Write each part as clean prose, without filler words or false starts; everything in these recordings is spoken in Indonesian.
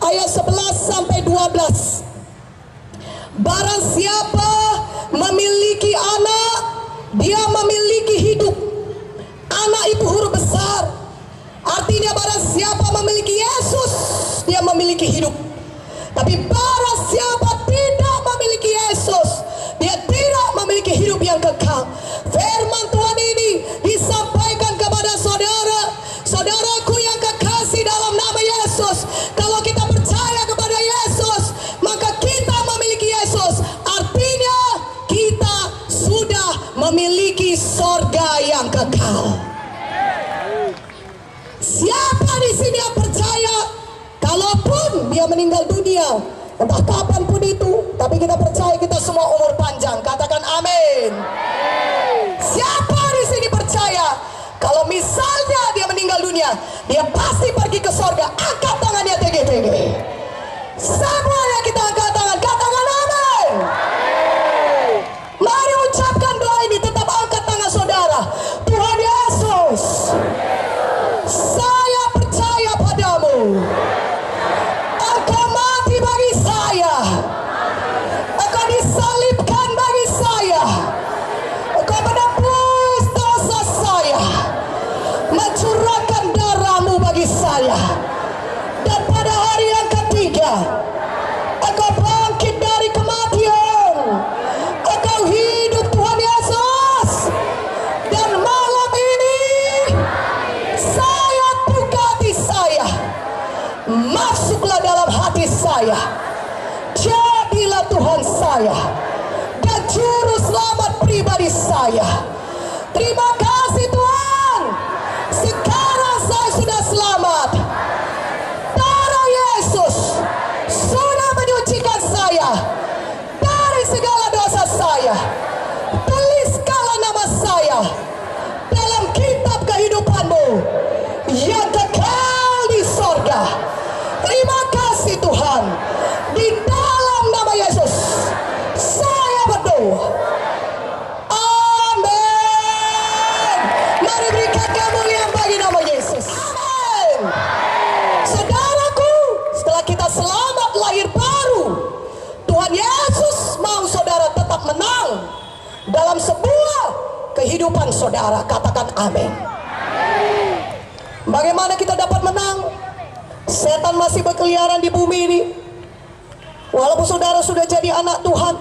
ayat 11 sampai 12. Barang siapa memiliki anak, dia memiliki hidup. Anak itu huruf besar. Artinya barang siapa memiliki Yesus, dia memiliki hidup. Tapi barang siapa tidak memiliki Yesus, dia tidak memiliki hidup yang kekal. Firman Tuhan ini disampaikan kepada saudara, saudaraku yang kekasih dalam nama Yesus. Kalau kita percaya kepada Yesus, maka kita memiliki Yesus. Artinya kita sudah memiliki sorga yang kekal. Siapa di sini yang percaya, kalaupun dia meninggal dunia, entah kapanpun itu, tapi kita percaya kita semua umur panjang. Katakan amin. Siapa di sini percaya, kalau misalnya dia meninggal dunia, dia pasti pergi ke sorga? Angkat tangannya tinggi-tinggi. Semuanya kita angkat tangan, katakan amin. Mari ucapkan doa ini, tetap angkat tangan saudara. Tuhan Yesus, saya percaya padamu. Engkau mati bagi saya, Engkau disalibkan bagi saya, Engkau menebus dosa saya, mencurahkan darahmu bagi saya. Dan pada hari yang ketiga, Engkau bangkit dari kematian, Engkau hidup Tuhan Yesus. Dan malam ini saya buka hati saya, masuklah dalam hati saya, jadilah Tuhan saya dan juru selamat pribadi saya. Terima kasih Tuhan, sekarang saya sudah selamat. Darah Yesus sudah menyucikan saya dari segala dosa saya. Tuliskanlah nama saya dalam kitab kehidupan-Mu yang kekal di sorga. Terima kasih Tuhan. Di dalam nama Yesus saya berdoa. Amin. Mari berikan kemuliaan bagi nama Yesus. Amin. Saudaraku, setelah kita selamat lahir baru, Tuhan Yesus mau saudara tetap menang dalam sebuah kehidupan saudara. Katakan amin. Bagaimana kita dapat menang? Setan masih berkeliaran di bumi ini. Walaupun saudara sudah jadi anak Tuhan,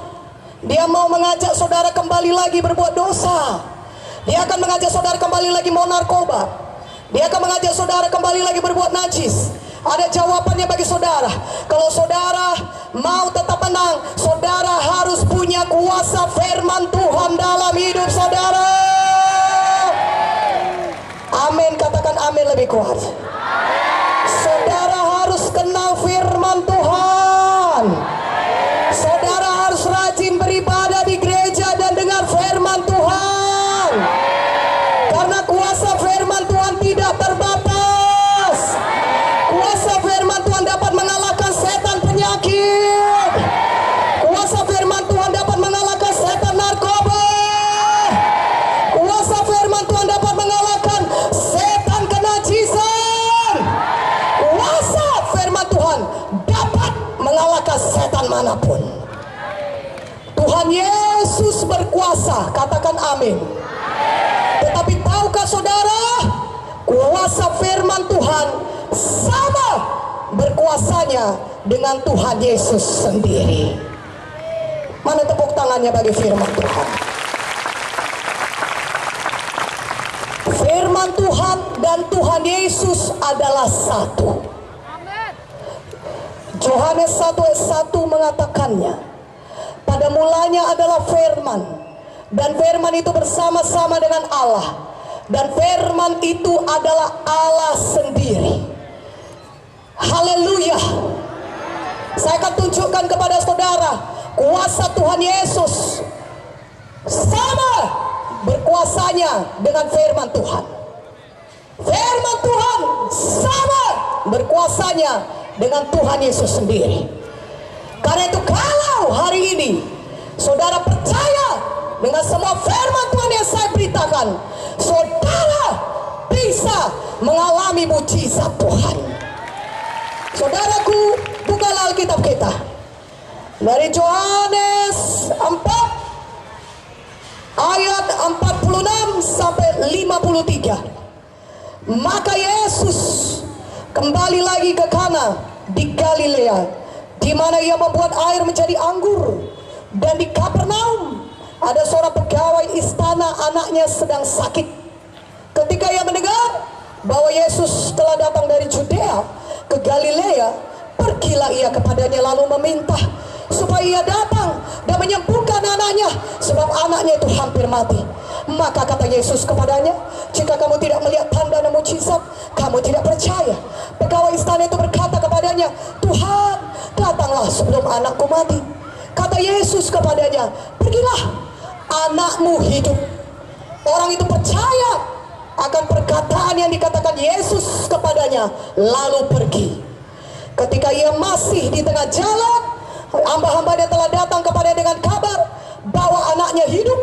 dia mau mengajak saudara kembali lagi berbuat dosa. Dia akan mengajak saudara kembali lagi mau narkoba. Dia akan mengajak saudara kembali lagi berbuat najis. Ada jawabannya bagi saudara. Kalau saudara mau tetap menang, saudara harus punya kuasa firman Tuhan dalam hidup saudara. Amin, katakan amin lebih kuat. Saudara harus kenal firman Tuhan. Saudara harus rajin beribadah di gereja dan dengar firman Tuhan. Karena kuasa firman Tuhan tidak terbatas. Kuasa firman Tuhan dapat mengalahkan setan penyakit. Kuasa firman Tuhan dapat mengalahkan setan narkoba. Kuasa firman Tuhan dapat mengalahkan setan kenajisan. Kuasa firman Tuhan dapat mengalahkan setan manapun. Tuhan Yesus berkuasa, katakan amin. Tetapi tahukah saudara, kuasa firman Tuhan sama berkuasanya dengan Tuhan Yesus sendiri. Mana tepuk tangannya bagi firman Tuhan? Firman Tuhan dan Tuhan Yesus adalah satu. Yohanes 1 ayat 1 mengatakannya, pada mulanya adalah firman, dan firman itu bersama-sama dengan Allah, dan firman itu adalah Allah sendiri. Haleluya. Saya akan tunjukkan kepada saudara kuasa Tuhan Yesus sama berkuasanya dengan firman Tuhan. Firman Tuhan sama berkuasanya dengan Tuhan Yesus sendiri. Karena itu kalau hari ini saudara percaya dengan semua firman Tuhan yang saya beritakan, saudara bisa mengalami mujizat Tuhan. Saudaraku, Alkitab kita. Dari Yohanes 4 ayat 46 sampai 53. Maka Yesus kembali lagi ke Kana di Galilea, di mana ia membuat air menjadi anggur. Dan di Kapernaum ada seorang pegawai istana, anaknya sedang sakit. Ketika ia mendengar bahwa Yesus telah datang dari Judea ke Galilea, pergilah ia kepadanya lalu meminta supaya ia datang dan menyembuhkan anaknya, sebab anaknya itu hampir mati. Maka kata Yesus kepadanya, jika kamu tidak melihat tanda dan mukjizat, kamu tidak percaya. Pegawai istana itu berkata kepadanya, Tuhan, datanglah sebelum anakku mati. Kata Yesus kepadanya, pergilah, anakmu hidup. Orang itu percaya akan perkataan yang dikatakan Yesus kepadanya, lalu pergi. Ketika ia masih di tengah jalan, hamba-hambanya telah datang kepada dengan kabar bahwa anaknya hidup.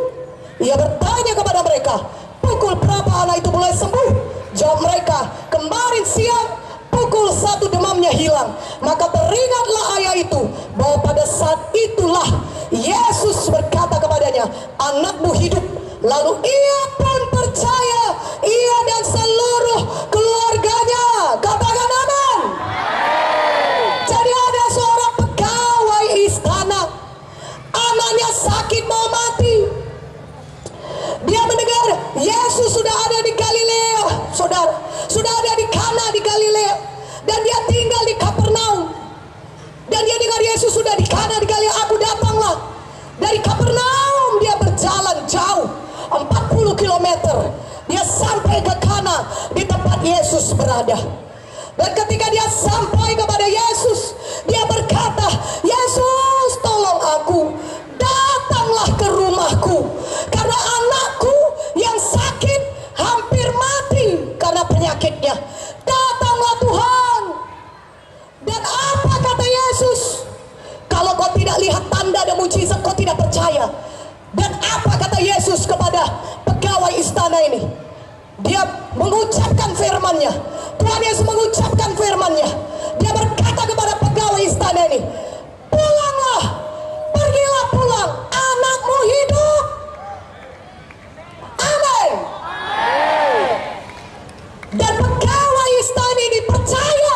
Ia bertanya kepada mereka, pukul berapa anak itu mulai sembuh? Jawab mereka, kemarin siang pukul 1 demamnya hilang. Maka teringatlah ayah itu bahwa pada saat itulah Yesus berkata kepadanya, anakmu hidup. Lalu ia pun percaya, ia dan seluruh keluarganya. Katakan amin. Jadi ada seorang pegawai istana, anaknya sakit mau mati. Dia mendengar Yesus sudah ada di Galilea, saudara, sudah ada di Kana di Galilea, dan dia tinggal di Kapernaum. Dan dia dengar Yesus sudah di Kana di Galilea, aku datanglah. Dari Kapernaum dia berjalan jauh 40 km. Dia sampai ke Kana, di tempat Yesus berada. Dan ketika dia sampai kepada Yesus, dia berkata, Yesus, tolong aku, datanglah ke rumahku, karena anakku yang sakit hampir mati karena penyakitnya. Datanglah Tuhan. Dan apa kata Yesus? Kalau kau tidak lihat tanda dan mujizat, kau tidak percaya. Dan apa kata Yesus kepada pegawai istana ini? Dia mengucapkan firman-Nya. Tuhan Yesus mengucapkan firman-Nya. Dia berkata kepada pegawai istana ini, pulanglah, pergilah pulang, anakmu hidup. Amin. Dan pegawai istana ini percaya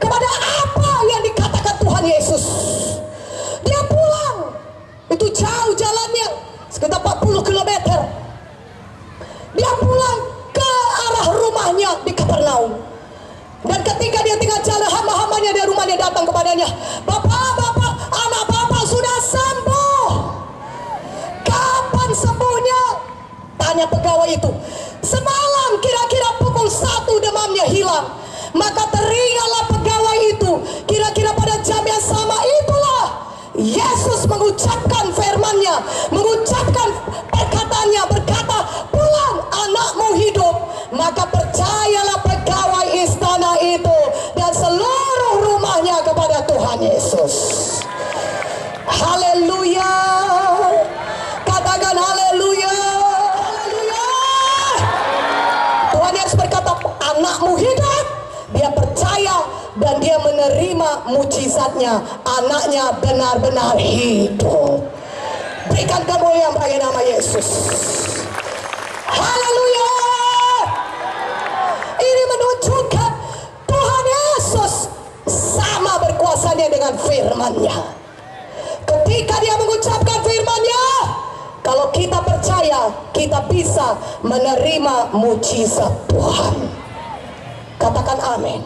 kepada apa yang dikatakan Tuhan Yesus. Dia pulang. Itu jauh jalannya, sekitar 40 km. Dia pulang ke arah rumahnya di Kapernaum. Dan ketika dia tinggal jalan, hamba-hambanya dari rumahnya datang kepadanya, Bapak, anak Bapak sudah sembuh. Kapan sembuhnya? Tanya pegawai itu. Semalam kira-kira pukul 1 demamnya hilang. Maka teringatlah pegawai itu, kira-kira pada jam yang sama itulah Yesus mengucapkan firman-Nya, mengucapkan perkataannya, berkata, pulang, anakmu hidup. Maka percayalah pegawai istana itu dan seluruh rumahnya kepada Tuhan Yesus. Haleluya. Katakan haleluya. Haleluya. Tuhan Yesus berkata, anakmu hidup. Dia percaya dan dia menerima mujizatnya. Anaknya benar-benar hidup. Berikan kemuliaan bagi nama Yesus. Haleluya. Ini menunjukkan Tuhan Yesus sama berkuasanya dengan firman-Nya. Ketika dia mengucapkan firman-Nya, kalau kita percaya, kita bisa menerima mujizat Tuhan. Katakan amin.